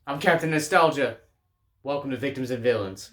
I'm Captain Nostalgia. Welcome to Victims and Villains.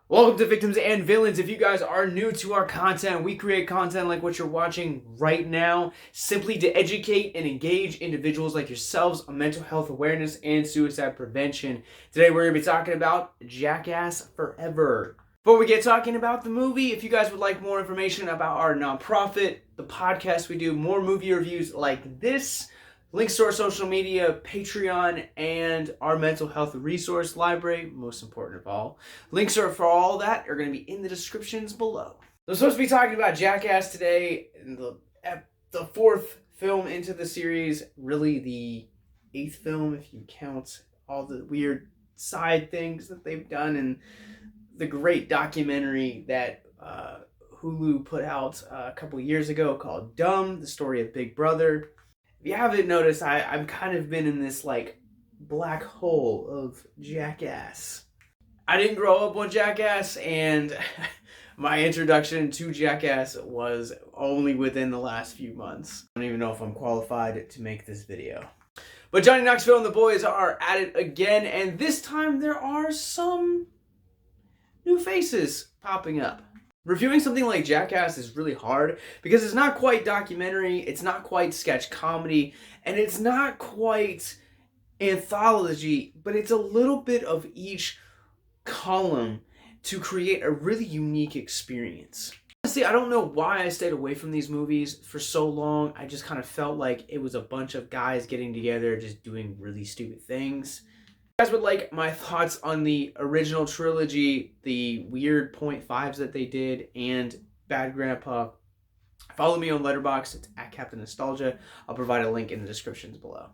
Welcome to Victims and Villains. If you guys are new to our content, we create content like what you're watching right now, simply to educate and engage individuals like yourselves on mental health awareness and suicide prevention. Today we're going to be talking about Jackass Forever. Before we get talking about the movie, if you guys would like more information about our nonprofit, the podcast we do, more movie reviews like this, links to our social media, Patreon, and our mental health resource library, most important of all. Links are for all that are going to be in the descriptions below. So I'm supposed to be talking about Jackass today, the fourth film into the series, really the eighth film if you count all the weird side things that they've done and the great documentary that Hulu put out a couple years ago called Dumb, the story of Big Brother. If you haven't noticed, I've kind of been in this like black hole of Jackass. I didn't grow up on Jackass, and my introduction to Jackass was only within the last few months. I don't even know if I'm qualified to make this video. But Johnny Knoxville and the boys are at it again, and this time there are some new faces popping up. Reviewing something like Jackass is really hard because it's not quite documentary, it's not quite sketch comedy, and it's not quite anthology, but it's a little bit of each column to create a really unique experience. Honestly, I don't know why I stayed away from these movies for so long. I just kind of felt like it was a bunch of guys getting together just doing really stupid things. If you guys would like my thoughts on the original trilogy, the weird 0.5s that they did, and Bad Grandpa, follow me on Letterboxd. It's at Captain Nostalgia. I'll provide a link in the descriptions below.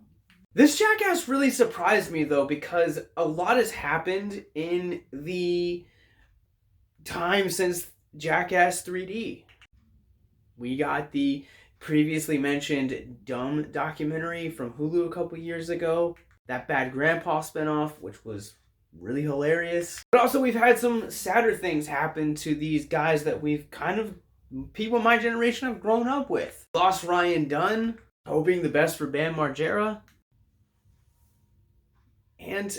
This Jackass really surprised me though, because a lot has happened in the time since Jackass 3D. We got the previously mentioned Dumb documentary from Hulu a couple years ago. That Bad Grandpa spinoff, which was really hilarious. But also we've had some sadder things happen to these guys that we've kind of, people in my generation have grown up with. Lost Ryan Dunn, hoping the best for Bam Margera. And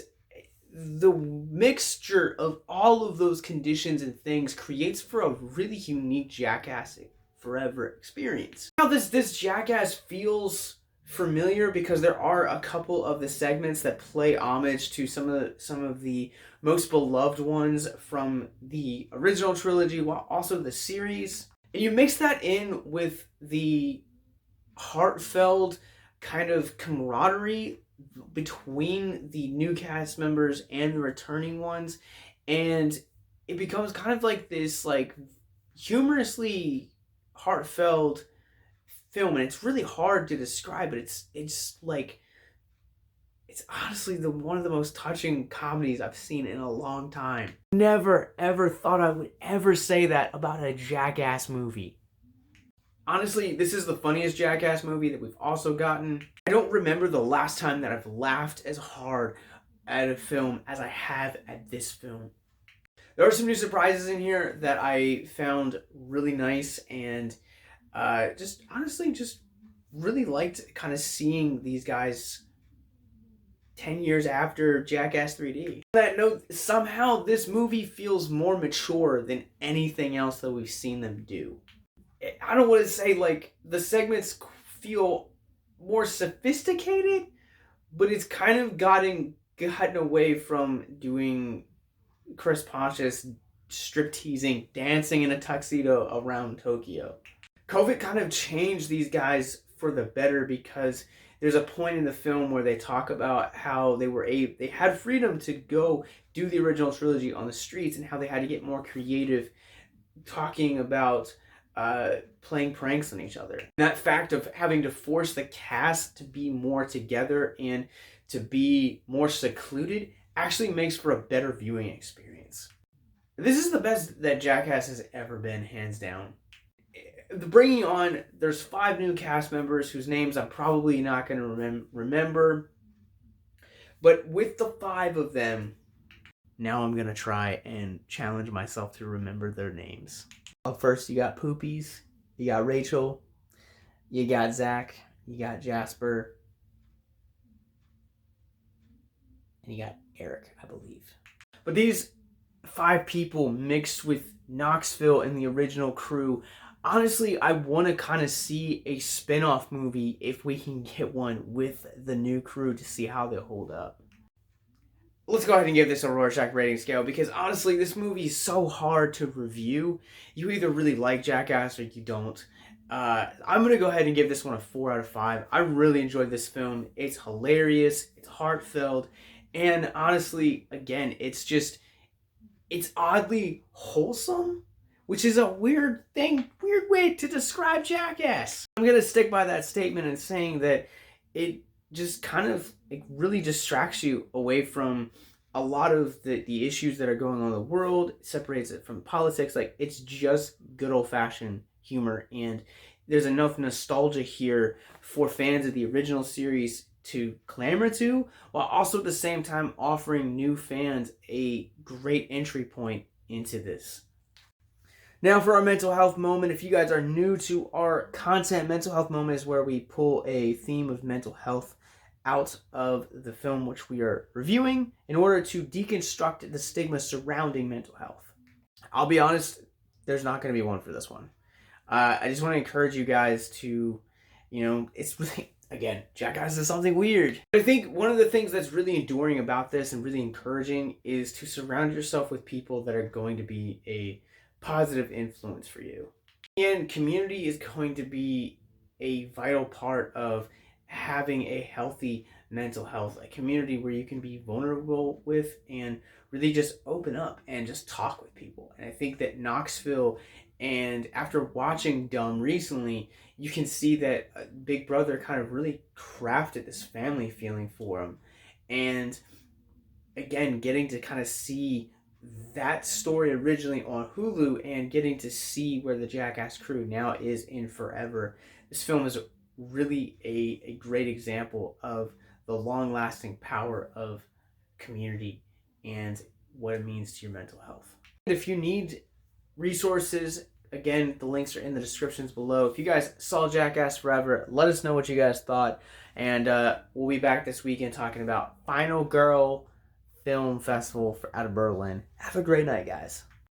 the mixture of all of those conditions and things creates for a really unique Jackass Forever experience. Now this Jackass feels familiar because there are a couple of the segments that play homage to some of the most beloved ones from the original trilogy, while also the series. And you mix that in with the heartfelt kind of camaraderie between the new cast members and the returning ones, and it becomes kind of like this like humorously heartfelt film, and it's really hard to describe, but it's honestly one of the most touching comedies I've seen in a long time. Never ever thought I would ever say that about a Jackass movie. Honestly, this is the funniest Jackass movie that we've also gotten. I don't remember the last time that I've laughed as hard at a film as I have at this film. There are some new surprises in here that I found really nice, and just really liked kind of seeing these guys 10 years after Jackass 3D. On that note, somehow this movie feels more mature than anything else that we've seen them do. I don't want to say like the segments feel more sophisticated, but it's kind of gotten away from doing Chris Pontius strip teasing, dancing in a tuxedo around Tokyo. COVID kind of changed these guys for the better, because there's a point in the film where they talk about how they had freedom to go do the original trilogy on the streets, and how they had to get more creative talking about playing pranks on each other. And that fact of having to force the cast to be more together and to be more secluded actually makes for a better viewing experience. This is the best that Jackass has ever been, hands down. Bringing on, there's 5 new cast members whose names I'm probably not going to remember. But with the 5 of them, now I'm going to try and challenge myself to remember their names. Up first, you got Poopies, you got Rachel, You got Zach, you got Jasper, and you got Eric, I believe. But these 5 people mixed with Knoxville and the original crew, honestly, I want to kind of see a spin-off movie if we can get one with the new crew to see how they hold up. Let's go ahead and give this a Rorschach rating scale, because honestly, this movie is so hard to review. You either really like Jackass or you don't. I'm going to go ahead and give this one a 4 out of 5. I really enjoyed this film. It's hilarious. It's heartfelt. And honestly, again, it's oddly wholesome, which is a weird way to describe Jackass. I'm going to stick by that statement and saying that it just kind of really distracts you away from a lot of the issues that are going on in the world. It separates it from politics. Like, it's just good old-fashioned humor, and there's enough nostalgia here for fans of the original series to clamor to, while also at the same time offering new fans a great entry point into this. Now for our mental health moment. If you guys are new to our content, mental health moment is where we pull a theme of mental health out of the film which we are reviewing in order to deconstruct the stigma surrounding mental health. I'll be honest, there's not going to be one for this one. I just want to encourage you guys to, it's really, again, Jackass is something weird. I think one of the things that's really enduring about this and really encouraging is to surround yourself with people that are going to be a positive influence for you. And community is going to be a vital part of having a healthy mental health, a community where you can be vulnerable with and really just open up and just talk with people. And I think that Knoxville, and after watching Dumb recently, you can see that Big Brother kind of really crafted this family feeling for him. And again, getting to kind of see that story originally on Hulu and getting to see where the Jackass crew now is in Forever. This film is really a great example of the long-lasting power of community and what it means to your mental health. If you need resources, again, the links are in the descriptions below. If you guys saw Jackass Forever, let us know what you guys thought. And we'll be back this weekend talking about Final Girl Film Festival out of Berlin. Have a great night, guys.